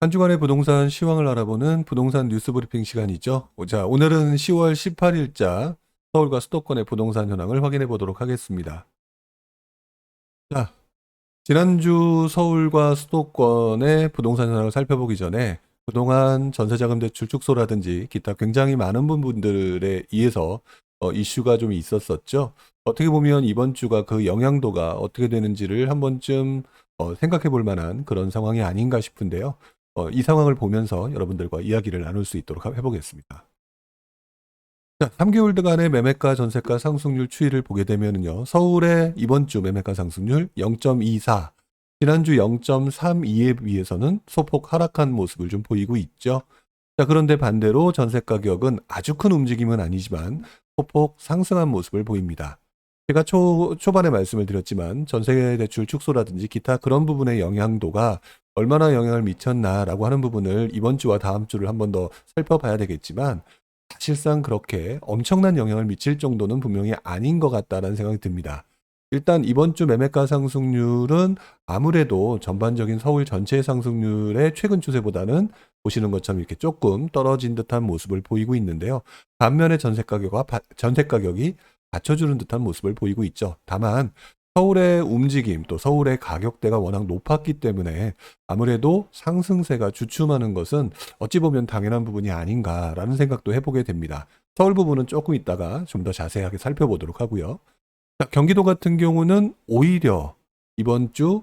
한 주간의 부동산 시황을 알아보는 부동산 뉴스 브리핑 시간이죠. 자, 오늘은 10월 18일자 서울과 수도권의 부동산 현황을 확인해 보도록 하겠습니다. 자, 지난주 서울과 수도권의 부동산 현황을 살펴보기 전에 그동안 전세자금 대출 축소라든지 기타 굉장히 많은 부분들에 의해서 이슈가 좀 있었었죠. 어떻게 보면 이번 주가 그 영향도가 어떻게 되는지를 한 번쯤 생각해 볼 만한 그런 상황이 아닌가 싶은데요. 이 상황을 보면서 여러분들과 이야기를 나눌 수 있도록 해보겠습니다. 자, 3개월간의 매매가 전세가 상승률 추이를 보게 되면요. 서울의 이번 주 매매가 상승률 0.24, 지난주 0.32에 비해서는 소폭 하락한 모습을 좀 보이고 있죠. 자, 그런데 반대로 전세 가격은 아주 큰 움직임은 아니지만 소폭 상승한 모습을 보입니다. 제가 초반에 말씀을 드렸지만 전세 대출 축소라든지 기타 그런 부분의 영향도가 얼마나 영향을 미쳤나라고 하는 부분을 이번 주와 다음 주를 한 번 더 살펴봐야 되겠지만 사실상 그렇게 엄청난 영향을 미칠 정도는 분명히 아닌 것 같다는 생각이 듭니다. 일단 이번 주 매매가 상승률은 아무래도 전반적인 서울 전체 상승률의 최근 추세보다는 보시는 것처럼 이렇게 조금 떨어진 듯한 모습을 보이고 있는데요. 반면에 전세 가격이 받쳐주는 듯한 모습을 보이고 있죠. 다만 서울의 움직임 또 서울의 가격대가 워낙 높았기 때문에 아무래도 상승세가 주춤하는 것은 어찌 보면 당연한 부분이 아닌가라는 생각도 해보게 됩니다. 서울 부분은 조금 있다가 좀 더 자세하게 살펴보도록 하고요. 자, 경기도 같은 경우는 오히려 이번 주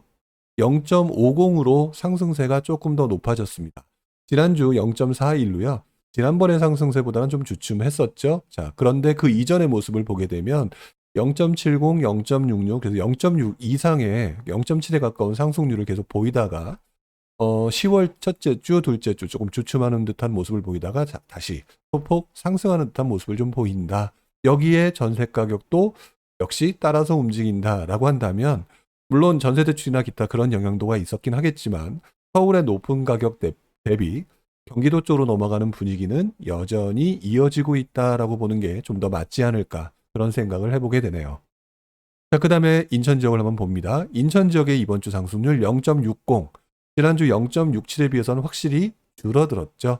0.50으로 상승세가 조금 더 높아졌습니다. 지난주 0.41로요. 지난번의 상승세보다는 좀 주춤했었죠. 자, 그런데 그 이전의 모습을 보게 되면 0.70, 0.66, 그래서 0.6 이상의 0.7에 가까운 상승률을 계속 보이다가 10월 첫째 주, 둘째 주 조금 주춤하는 듯한 모습을 보이다가 다시 소폭 상승하는 듯한 모습을 좀 보인다. 여기에 전세 가격도 역시 따라서 움직인다라고 한다면 물론 전세 대출이나 기타 그런 영향도가 있었긴 하겠지만 서울의 높은 가격 대비 경기도 쪽으로 넘어가는 분위기는 여전히 이어지고 있다라고 보는 게 좀 더 맞지 않을까 그런 생각을 해보게 되네요. 자, 그 다음에 인천 지역을 한번 봅니다. 인천 지역의 이번 주 상승률 0.60, 지난주 0.67에 비해서는 확실히 줄어들었죠.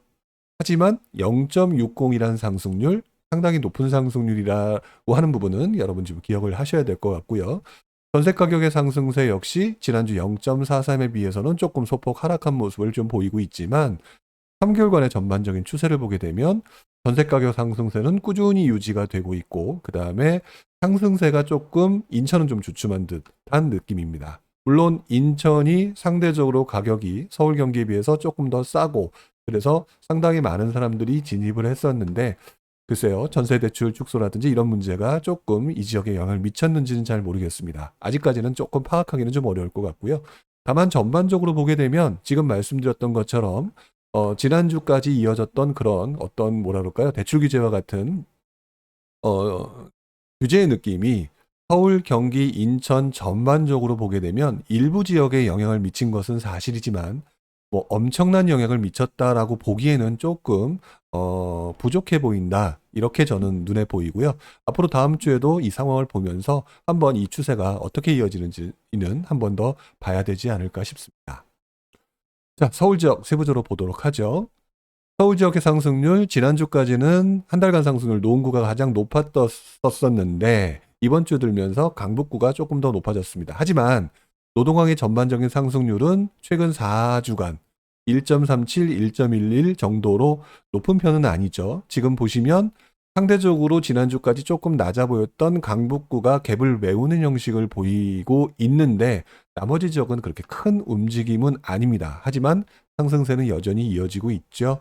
하지만 0.60이라는 상승률, 상당히 높은 상승률이라고 하는 부분은 여러분 좀 기억을 하셔야 될 것 같고요. 전세 가격의 상승세 역시 지난주 0.43에 비해서는 조금 소폭 하락한 모습을 좀 보이고 있지만 3개월간의 전반적인 추세를 보게 되면 전세 가격 상승세는 꾸준히 유지가 되고 있고 그 다음에 상승세가 조금 인천은 좀 주춤한 듯한 느낌입니다. 물론 인천이 상대적으로 가격이 서울 경기에 비해서 조금 더 싸고 그래서 상당히 많은 사람들이 진입을 했었는데 글쎄요, 전세대출 축소라든지 이런 문제가 조금 이 지역에 영향을 미쳤는지는 잘 모르겠습니다. 아직까지는 조금 파악하기는 좀 어려울 것 같고요. 다만 전반적으로 보게 되면 지금 말씀드렸던 것처럼 지난주까지 이어졌던 그런 어떤 뭐라 그럴까요? 대출 규제와 같은 규제의 느낌이 서울, 경기, 인천 전반적으로 보게 되면 일부 지역에 영향을 미친 것은 사실이지만 뭐 엄청난 영향을 미쳤다라고 보기에는 조금 부족해 보인다. 이렇게 저는 눈에 보이고요. 앞으로 다음 주에도 이 상황을 보면서 한번 이 추세가 어떻게 이어지는지는 한 번 더 봐야 되지 않을까 싶습니다. 자, 서울 지역 세부적으로 보도록 하죠. 서울 지역의 상승률 지난주까지는 한 달간 상승률 노원구가 가장 높았었는데 이번 주 들면서 강북구가 조금 더 높아졌습니다. 하지만 노동항의 전반적인 상승률은 최근 4주간 1.37, 1.11 정도로 높은 편은 아니죠. 지금 보시면 상대적으로 지난주까지 조금 낮아 보였던 강북구가 갭을 메우는 형식을 보이고 있는데 나머지 지역은 그렇게 큰 움직임은 아닙니다. 하지만 상승세는 여전히 이어지고 있죠.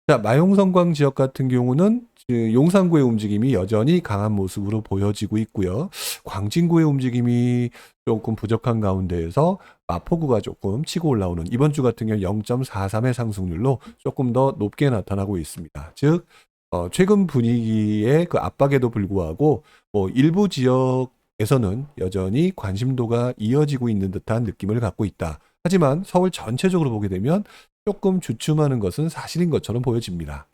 자, 마용성광 지역 같은 경우는 용산구의 움직임이 여전히 강한 모습으로 보여지고 있고요. 광진구의 움직임이 조금 부족한 가운데에서 마포구가 조금 치고 올라오는 이번 주 같은 경우 0.43의 상승률로 조금 더 높게 나타나고 있습니다. 즉 최근 분위기의 그 압박에도 불구하고 일부 지역에서는 여전히 관심도가 이어지고 있는 듯한 느낌을 갖고 있다. 하지만 서울 전체적으로 보게 되면 조금 주춤하는 것은 사실인 것처럼 보여집니다.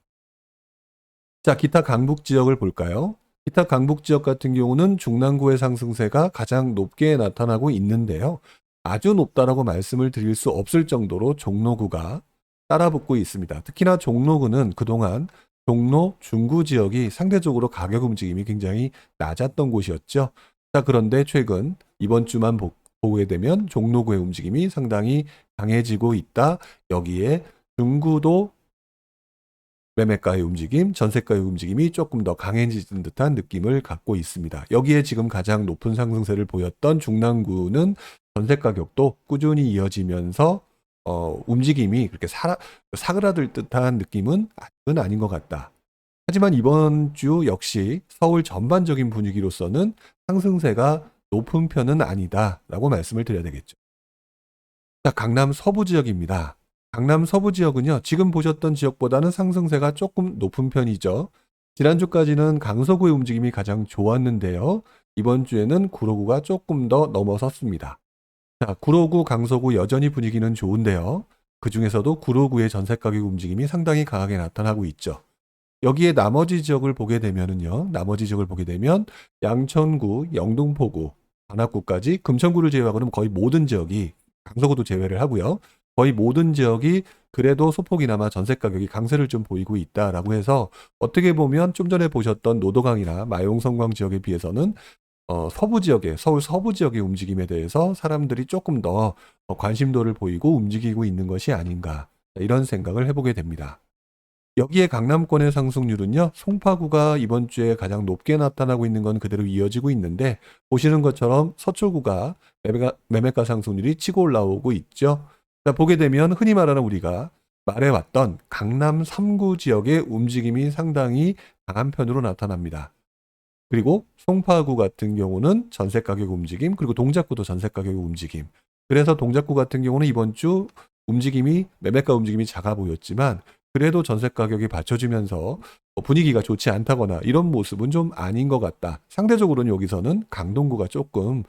자, 기타 강북 지역을 볼까요? 기타 강북 지역 같은 경우는 중랑구의 상승세가 가장 높게 나타나고 있는데요. 아주 높다라고 말씀을 드릴 수 없을 정도로 종로구가 따라붙고 있습니다. 특히나 종로구는 그동안 종로, 중구 지역이 상대적으로 가격 움직임이 굉장히 낮았던 곳이었죠. 자, 그런데 최근 이번 주만 보게 되면 종로구의 움직임이 상당히 강해지고 있다. 여기에 중구도 매매가의 움직임, 전세가의 움직임이 조금 더 강해지는 듯한 느낌을 갖고 있습니다. 여기에 지금 가장 높은 상승세를 보였던 중랑구는 전세 가격도 꾸준히 이어지면서 움직임이 그렇게 사그라들 듯한 느낌은 아직은 아닌 것 같다. 하지만 이번 주 역시 서울 전반적인 분위기로서는 상승세가 높은 편은 아니다라고 말씀을 드려야 되겠죠. 자, 강남 서부 지역입니다. 강남 서부 지역은요, 지금 보셨던 지역보다는 상승세가 조금 높은 편이죠. 지난주까지는 강서구의 움직임이 가장 좋았는데요. 이번 주에는 구로구가 조금 더 넘어섰습니다. 자, 구로구, 강서구 여전히 분위기는 좋은데요. 그 중에서도 구로구의 전세 가격 움직임이 상당히 강하게 나타나고 있죠. 여기에 나머지 지역을 보게 되면은요, 나머지 지역을 보게 되면 양천구, 영등포구, 관악구까지 금천구를 제외하고는 거의 모든 지역이 강서구도 제외를 하고요. 거의 모든 지역이 그래도 소폭이나마 전세 가격이 강세를 좀 보이고 있다라고 해서 어떻게 보면 좀 전에 보셨던 노도강이나 마용성광 지역에 비해서는 서부 지역의 서울 서부 지역의 움직임에 대해서 사람들이 조금 더 관심도를 보이고 움직이고 있는 것이 아닌가 이런 생각을 해보게 됩니다. 여기에 강남권의 상승률은요, 송파구가 이번 주에 가장 높게 나타나고 있는 건 그대로 이어지고 있는데, 보시는 것처럼 서초구가 매매가 상승률이 치고 올라오고 있죠. 자, 보게 되면 흔히 말하는 우리가 말해왔던 강남 3구 지역의 움직임이 상당히 강한 편으로 나타납니다. 그리고 송파구 같은 경우는 전세 가격 움직임, 그리고 동작구도 전세 가격 움직임. 그래서 동작구 같은 경우는 이번 주 매매가 움직임이 작아 보였지만, 그래도 전세 가격이 받쳐주면서 분위기가 좋지 않다거나 이런 모습은 좀 아닌 것 같다. 상대적으로는 여기서는 강동구가 조금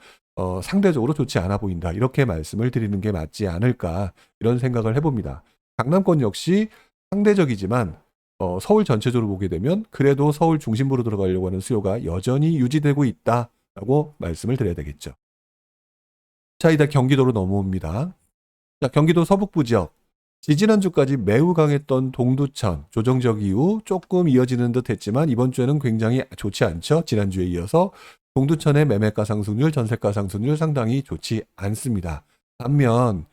상대적으로 좋지 않아 보인다. 이렇게 말씀을 드리는 게 맞지 않을까 이런 생각을 해봅니다. 강남권 역시 상대적이지만 서울 전체적으로 보게 되면 그래도 서울 중심부로 들어가려고 하는 수요가 여전히 유지되고 있다라고 말씀을 드려야 되겠죠. 자, 이제 경기도로 넘어옵니다. 자, 경기도 서북부 지역. 지지난주까지 매우 강했던 동두천 조정적 이후 조금 이어지는 듯 했지만 이번 주에는 굉장히 좋지 않죠. 지난주에 이어서 동두천의 매매가 상승률, 전세가 상승률 상당히 좋지 않습니다. 반면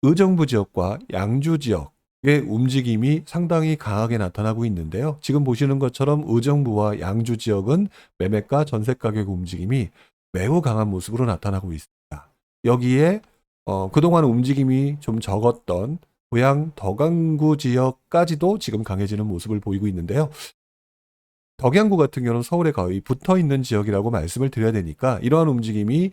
의정부 지역과 양주 지역의 움직임이 상당히 강하게 나타나고 있는데요. 지금 보시는 것처럼 의정부와 양주 지역은 매매가 전세 가격 움직임이 매우 강한 모습으로 나타나고 있습니다. 여기에 그동안 움직임이 좀 적었던 고양 덕양구 지역까지도 지금 강해지는 모습을 보이고 있는데요. 덕양구 같은 경우는 서울에 거의 붙어 있는 지역이라고 말씀을 드려야 되니까 이러한 움직임이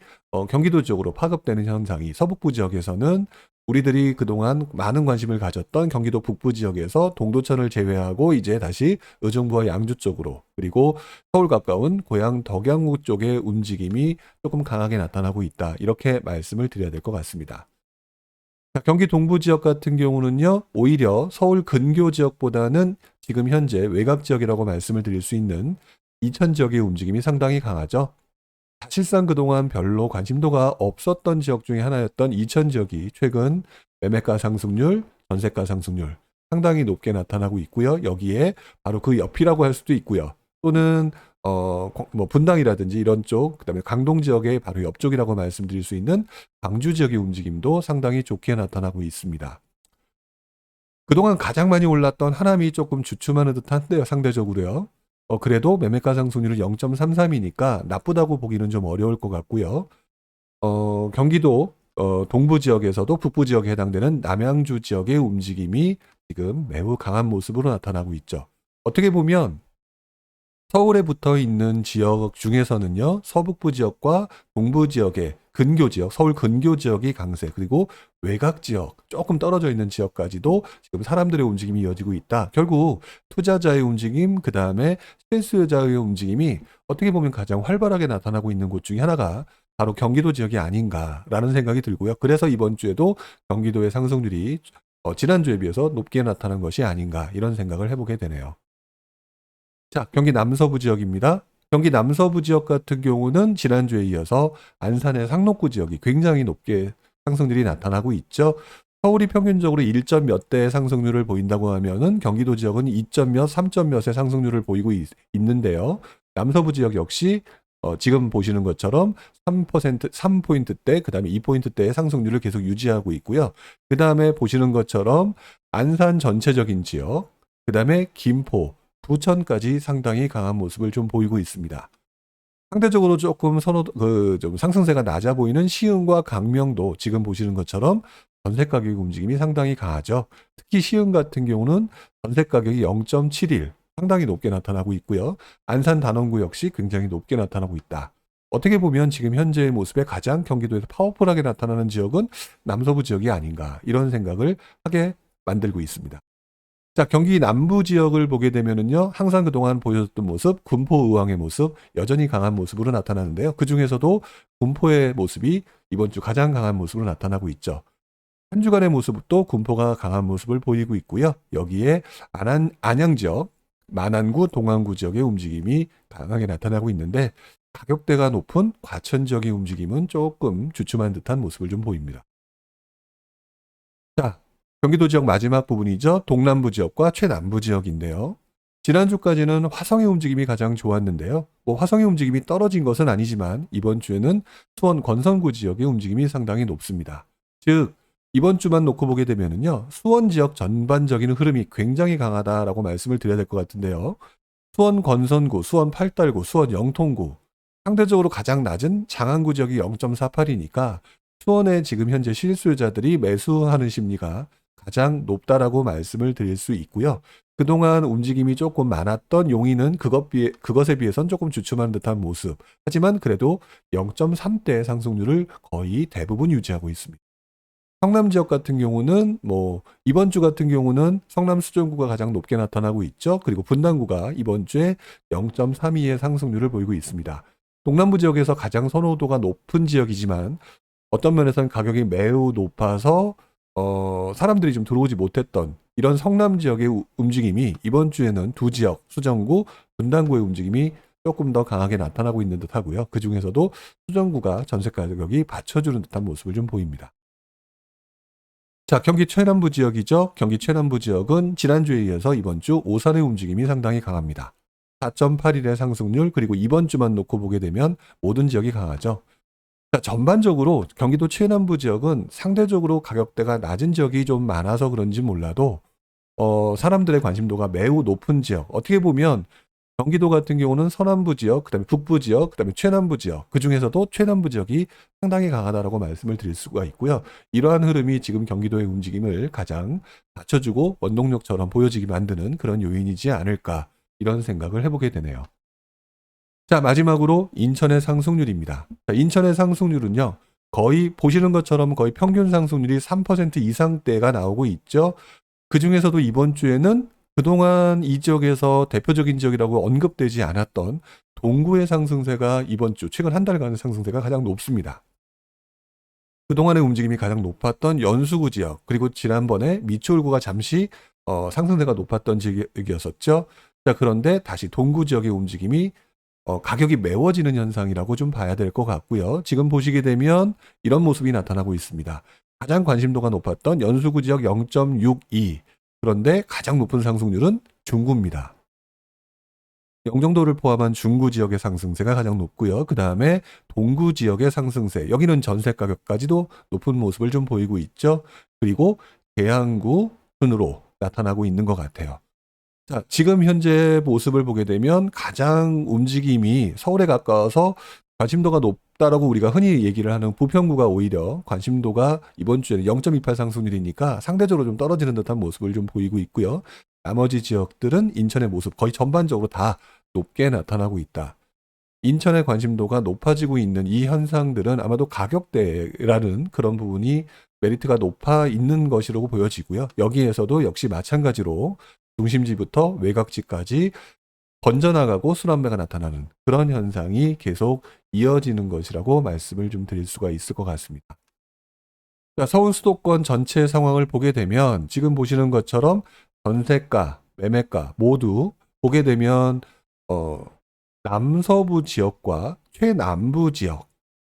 경기도 쪽으로 파급되는 현상이 서북부 지역에서는 우리들이 그동안 많은 관심을 가졌던 경기도 북부 지역에서 동두천을 제외하고 이제 다시 의정부와 양주 쪽으로 그리고 서울 가까운 고양 덕양구 쪽의 움직임이 조금 강하게 나타나고 있다. 이렇게 말씀을 드려야 될 것 같습니다. 자, 경기 동부 지역 같은 경우는요, 오히려 서울 근교 지역보다는 지금 현재 외곽 지역이라고 말씀을 드릴 수 있는 이천 지역의 움직임이 상당히 강하죠. 사실상 그동안 별로 관심도가 없었던 지역 중에 하나였던 이천 지역이 최근 매매가 상승률, 전세가 상승률 상당히 높게 나타나고 있고요. 여기에 바로 그 옆이라고 할 수도 있고요. 또는 분당이라든지 이런 쪽, 그다음에 강동 지역의 바로 옆쪽이라고 말씀드릴 수 있는 광주 지역의 움직임도 상당히 좋게 나타나고 있습니다. 그동안 가장 많이 올랐던 하남이 조금 주춤하는 듯한데요, 상대적으로요. 그래도 매매가 상승률은 0.33이니까 나쁘다고 보기는 좀 어려울 것 같고요. 경기도 동부 지역에서도 북부 지역에 해당되는 남양주 지역의 움직임이 지금 매우 강한 모습으로 나타나고 있죠. 어떻게 보면 서울에 붙어 있는 지역 중에서는요, 서북부 지역과 동부 지역의 근교 지역, 서울 근교 지역이 강세, 그리고 외곽 지역, 조금 떨어져 있는 지역까지도 지금 사람들의 움직임이 이어지고 있다. 결국 투자자의 움직임, 그 다음에 실수요자의 움직임이 어떻게 보면 가장 활발하게 나타나고 있는 곳 중에 하나가 바로 경기도 지역이 아닌가라는 생각이 들고요. 그래서 이번 주에도 경기도의 상승률이 지난주에 비해서 높게 나타난 것이 아닌가 이런 생각을 해보게 되네요. 자, 경기 남서부 지역입니다. 경기 남서부 지역 같은 경우는 지난주에 이어서 안산의 상록구 지역이 굉장히 높게 상승률이 나타나고 있죠. 서울이 평균적으로 1점 몇 대의 상승률을 보인다고 하면은 경기도 지역은 2점 몇, 3점 몇의 상승률을 보이고 있는데요. 남서부 지역 역시 지금 보시는 것처럼 3%, 3포인트대, 그 다음에 2포인트대의 상승률을 계속 유지하고 있고요. 그 다음에 보시는 것처럼 안산 전체적인 지역, 그 다음에 김포, 부천까지 상당히 강한 모습을 좀 보이고 있습니다. 상대적으로 조금 좀 상승세가 낮아 보이는 시흥과 강명도 지금 보시는 것처럼 전세 가격 움직임이 상당히 강하죠. 특히 시흥 같은 경우는 전세 가격이 0.71, 상당히 높게 나타나고 있고요. 안산 단원구 역시 굉장히 높게 나타나고 있다. 어떻게 보면 지금 현재의 모습에 가장 경기도에서 파워풀하게 나타나는 지역은 남서부 지역이 아닌가, 이런 생각을 하게 만들고 있습니다. 자, 경기 남부 지역을 보게 되면은요, 항상 그동안 보여줬던 모습, 군포 의왕의 모습, 여전히 강한 모습으로 나타나는데요. 그 중에서도 군포의 모습이 이번 주 가장 강한 모습으로 나타나고 있죠. 한 주간의 모습도 군포가 강한 모습을 보이고 있고요. 여기에 안양 지역, 만안구, 동안구 지역의 움직임이 강하게 나타나고 있는데, 가격대가 높은 과천 지역의 움직임은 조금 주춤한 듯한 모습을 좀 보입니다. 자, 경기도 지역 마지막 부분이죠. 동남부 지역과 최남부 지역인데요. 지난주까지는 화성의 움직임이 가장 좋았는데요. 화성의 움직임이 떨어진 것은 아니지만 이번 주에는 수원 권선구 지역의 움직임이 상당히 높습니다. 즉, 이번 주만 놓고 보게 되면은요, 수원 지역 전반적인 흐름이 굉장히 강하다라고 말씀을 드려야 될 것 같은데요. 수원 권선구, 수원 팔달구, 수원 영통구, 상대적으로 가장 낮은 장안구 지역이 0.48이니까 수원의 지금 현재 실수요자들이 매수하는 심리가 가장 높다라고 말씀을 드릴 수 있고요. 그동안 움직임이 조금 많았던 용인은 그것에 비해선 조금 주춤한 듯한 모습. 하지만 그래도 0.3대의 상승률을 거의 대부분 유지하고 있습니다. 성남 지역 같은 경우는 이번 주 같은 경우는 성남 수정구가 가장 높게 나타나고 있죠. 그리고 분당구가 이번 주에 0.32의 상승률을 보이고 있습니다. 동남부 지역에서 가장 선호도가 높은 지역이지만 어떤 면에서는 가격이 매우 높아서 사람들이 좀 들어오지 못했던 이런 성남 지역의 움직임이 이번 주에는 두 지역, 수정구, 분당구의 움직임이 조금 더 강하게 나타나고 있는 듯 하고요. 그 중에서도 수정구가 전세 가격이 받쳐주는 듯한 모습을 좀 보입니다. 자, 경기 최남부 지역이죠. 경기 최남부 지역은 지난주에 이어서 이번 주 오산의 움직임이 상당히 강합니다. 4.81의 상승률, 그리고 이번 주만 놓고 보게 되면 모든 지역이 강하죠. 자, 전반적으로 경기도 최남부 지역은 상대적으로 가격대가 낮은 지역이 좀 많아서 그런지 몰라도 사람들의 관심도가 매우 높은 지역, 어떻게 보면 경기도 같은 경우는 서남부 지역, 그다음에 북부 지역, 그다음에 최남부 지역, 그 중에서도 최남부 지역이 상당히 강하다라고 말씀을 드릴 수가 있고요. 이러한 흐름이 지금 경기도의 움직임을 가장 받쳐주고 원동력처럼 보여지게 만드는 그런 요인이지 않을까, 이런 생각을 해보게 되네요. 자, 마지막으로 인천의 상승률입니다. 자, 인천의 상승률은요, 거의 보시는 것처럼 거의 평균 상승률이 3% 이상대가 나오고 있죠. 그 중에서도 이번 주에는 그동안 이 지역에서 대표적인 지역이라고 언급되지 않았던 동구의 상승세가 이번 주 최근 한 달간의 상승세가 가장 높습니다. 그동안의 움직임이 가장 높았던 연수구 지역, 그리고 지난번에 미추홀구가 잠시 상승세가 높았던 지역이었었죠. 자, 그런데 다시 동구 지역의 움직임이 가격이 매워지는 현상이라고 좀 봐야 될 것 같고요. 지금 보시게 되면 이런 모습이 나타나고 있습니다. 가장 관심도가 높았던 연수구 지역 0.62, 그런데 가장 높은 상승률은 중구입니다. 영종도를 포함한 중구 지역의 상승세가 가장 높고요. 그 다음에 동구 지역의 상승세, 여기는 전세 가격까지도 높은 모습을 좀 보이고 있죠. 그리고 계양구 순으로 나타나고 있는 것 같아요. 자, 지금 현재 모습을 보게 되면 가장 움직임이 서울에 가까워서 관심도가 높다라고 우리가 흔히 얘기를 하는 부평구가 오히려 관심도가 이번 주에는 0.28 상승률이니까 상대적으로 좀 떨어지는 듯한 모습을 좀 보이고 있고요. 나머지 지역들은 인천의 모습 거의 전반적으로 다 높게 나타나고 있다. 인천의 관심도가 높아지고 있는 이 현상들은 아마도 가격대라는 그런 부분이 메리트가 높아 있는 것이라고 보여지고요. 여기에서도 역시 마찬가지로 중심지부터 외곽지까지 번져나가고 순환매가 나타나는 그런 현상이 계속 이어지는 것이라고 말씀을 좀 드릴 수가 있을 것 같습니다. 자, 서울 수도권 전체 상황을 보게 되면 지금 보시는 것처럼 전세가, 매매가 모두 보게 되면 남서부 지역과 최남부 지역,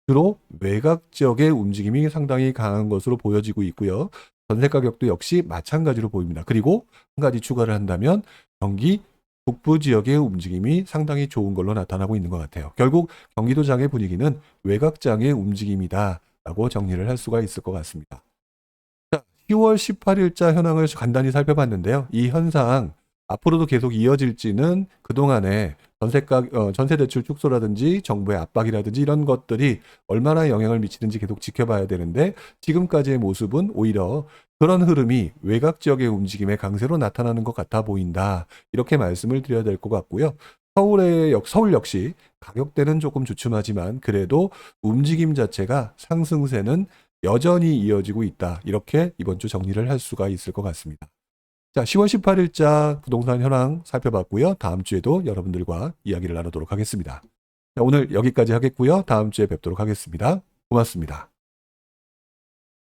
주로 외곽 지역의 움직임이 상당히 강한 것으로 보여지고 있고요. 전세 가격도 역시 마찬가지로 보입니다. 그리고 한 가지 추가를 한다면 경기 북부 지역의 움직임이 상당히 좋은 걸로 나타나고 있는 것 같아요. 결국 경기도장의 분위기는 외곽장의 움직임이다라고 정리를 할 수가 있을 것 같습니다. 자, 10월 18일자 현황을 간단히 살펴봤는데요. 이 현상 앞으로도 계속 이어질지는 그동안에 전세 대출 축소라든지 정부의 압박이라든지 이런 것들이 얼마나 영향을 미치는지 계속 지켜봐야 되는데, 지금까지의 모습은 오히려 그런 흐름이 외곽 지역의 움직임의 강세로 나타나는 것 같아 보인다. 이렇게 말씀을 드려야 될 것 같고요. 서울 역시 가격대는 조금 주춤하지만 그래도 움직임 자체가 상승세는 여전히 이어지고 있다. 이렇게 이번 주 정리를 할 수가 있을 것 같습니다. 자, 10월 18일자 부동산 현황 살펴봤고요. 다음 주에도 여러분들과 이야기를 나누도록 하겠습니다. 자, 오늘 여기까지 하겠고요. 다음 주에 뵙도록 하겠습니다. 고맙습니다.